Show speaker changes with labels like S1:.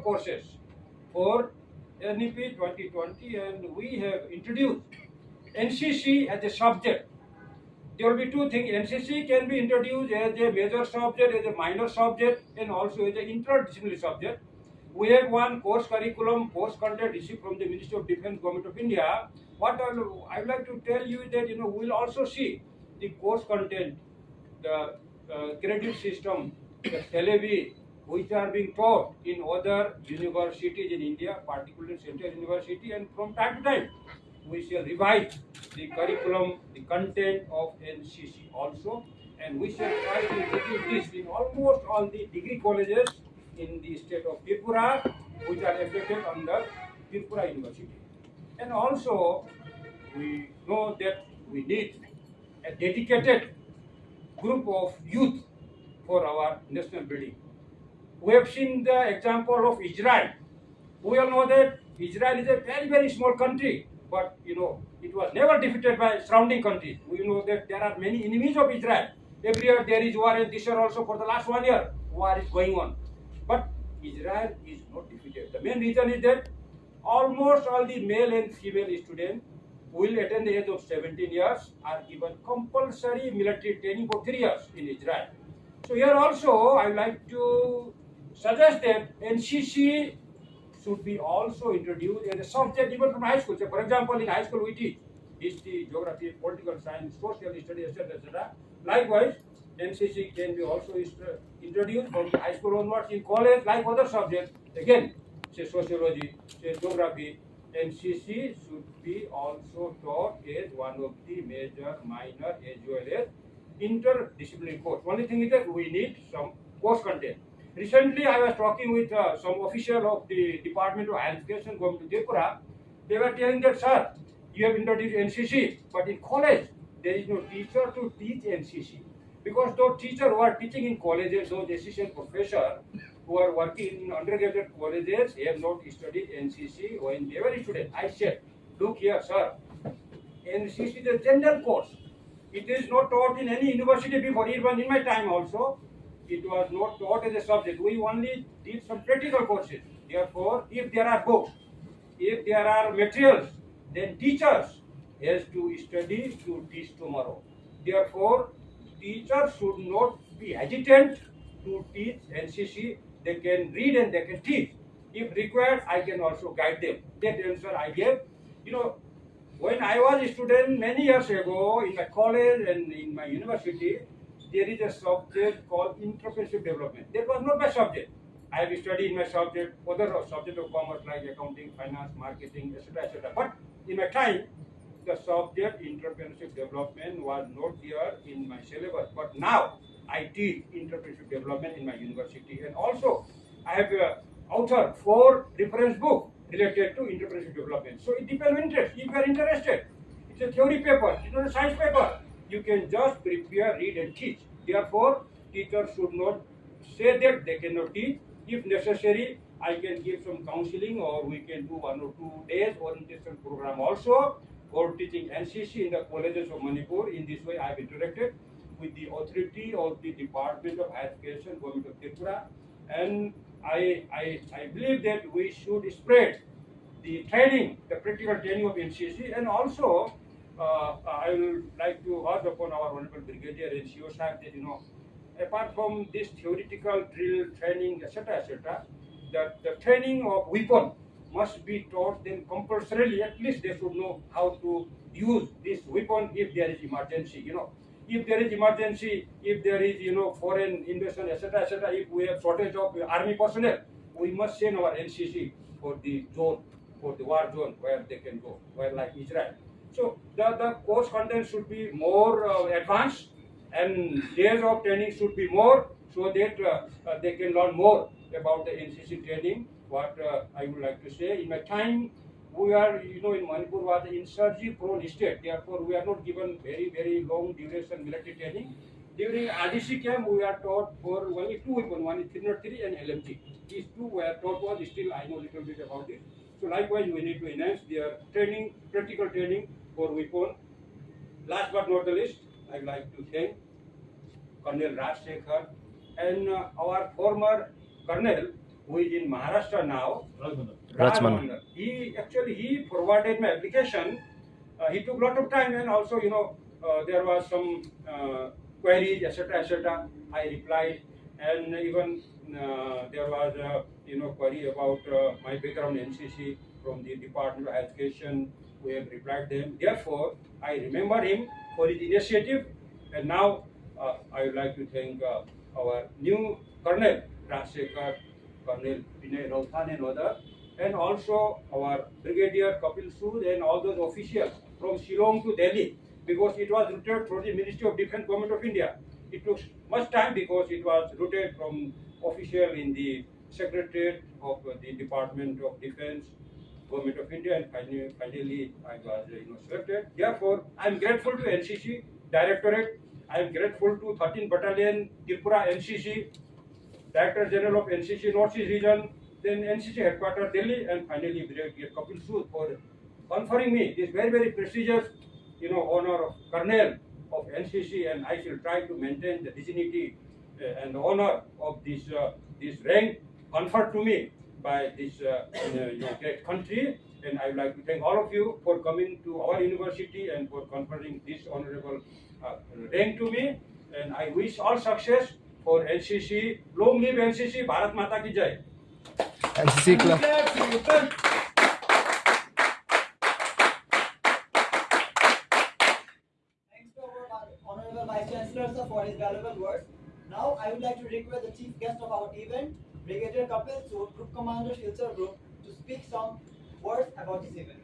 S1: courses for NEP 2020, and we have introduced NCC as a subject. There will be two things. NCC can be introduced as a major subject, as a minor subject, and also as an interdisciplinary subject. We have one course curriculum, course content received from the Ministry of Defence, Government of India. What I would like to tell you that we will also see the course content, the credit system, the syllabi, which are being taught in other universities in India, particularly Central University, and from time to time we shall revise the curriculum, the content of NCC also, and we shall try to introduce this in almost all the degree colleges in the state of Tripura, which are affected under Tripura University. And also, we know that we need a dedicated group of youth for our national building. We have seen the example of Israel. We all know that Israel is a very, very small country, but it was never defeated by surrounding countries. We know that there are many enemies of Israel. Every year there is war, and this year also for the last 1 year, war is going on. But Israel is not defeated. The main reason is that almost all the male and female students will attain the age of 17 years are given compulsory military training for 3 years in Israel. So here also I would like to suggest that NCC should be also introduced as a subject even from high school. So for example, in high school we teach history, geography, political science, social studies, etc., etc. Likewise, NCC can be also introduced from the high school onwards. In college, like other subjects, again, say sociology, say geography, NCC should be also taught as one of the major, minor, as well as interdisciplinary course. Only thing is that we need some course content. Recently, I was talking with some official of the Department of Higher Education, Government of Tripura. They were telling that, sir, you have introduced NCC, but in college, there is no teacher to teach NCC. Because those teachers who are teaching in colleges, those assistant professors who are working in undergraduate colleges, have not studied NCC when they were students. I said, look here, sir, NCC is a general course. It is not taught in any university before, even in my time also. It was not taught as a subject. We only did some practical courses. Therefore, if there are books, if there are materials, then teachers has to study to teach tomorrow. Therefore, teachers should not be hesitant to teach NCC. They can read and they can teach. If required, I can also guide them. That answer I gave. When I was a student many years ago in my college and in my university, there is a subject called entrepreneurship development. That was not my subject. I have studied in my subject, other subject of commerce like accounting, finance, marketing, etc., etc. But in my time, the subject entrepreneurship development was not there in my syllabus. But now I teach entrepreneurship development in my university, and also I have authored 4 reference books related to entrepreneurship development. So it depends on interest. If you are interested, it's a theory paper, it's not a science paper. You can just prepare, read and teach. Therefore, teachers should not say that they cannot teach. If necessary, I can give some counseling, or we can do 1 or 2 days orientation program also for teaching NCC in the colleges of Manipur. In this way, I have interacted with the authority of the Department of Higher Education, Government of Tripura, and I believe that we should spread the training, the practical training of NCC, and also I will like to urge upon our Honorable Brigadier and CEO Sahib that apart from this theoretical drill training, etc., that the training of weapon must be taught them compulsorily. At least they should know how to use this weapon if there is emergency. If there is emergency, if there is foreign invasion, etc., etc., if we have shortage of army personnel, we must send our NCC for the zone, for the war zone where they can go, where like Israel. So the course content should be more advanced, and days of training should be more, so that they can learn more about the NCC training. What I would like to say, in my time, we are, in Manipur was an insurgency prone state. Therefore, we are not given very, very long duration military training. During RDC camp, we are taught for only 2 weapons. One is 303 and LMG. These 2 were taught was, still I know little bit about it. So likewise, we need to enhance their training, practical training for weapon. Last but not the least, I would like to thank Colonel Raj Shekhar and our former Colonel who is in Maharashtra now,
S2: Rajman.
S1: He forwarded my application. He took a lot of time, and also there was some queries, etc., etc. I replied, and even there was query about my background NCC from the Department of Education. We have replied them. Therefore, I remember him for his initiative, and now I would like to thank our new Colonel Rajsekhar, Colonel Vinay Rauthan and other, and also our Brigadier Kapil Sood and all those officials from Shillong to Delhi, because it was routed through the Ministry of Defence, Government of India. It took much time because it was routed from official in the Secretariat of the Department of Defence, Government of India, and finally I was selected. Therefore, I am grateful to NCC Directorate. I am grateful to 13th Battalion, Tripura NCC, Director General of NCC North East Region, then NCC Headquarters Delhi, and finally Brigadier Kapil Sood for conferring me this very, very prestigious, honor of Colonel of NCC, and I shall try to maintain the dignity and honor of this rank conferred to me by this great country. And I would like to thank all of you for coming to our university and for conferring this honorable rank to me. And I wish all success for NCC. Long live NCC. Bharat Mata ki jai.
S2: NCC club.
S3: Thanks to our Honorable Vice Chancellor sir, for his valuable words. Now I would like to request the chief guest of our event, Brigadier Kapil Sood, Group Commander, Silchar Group, to speak some words about this event.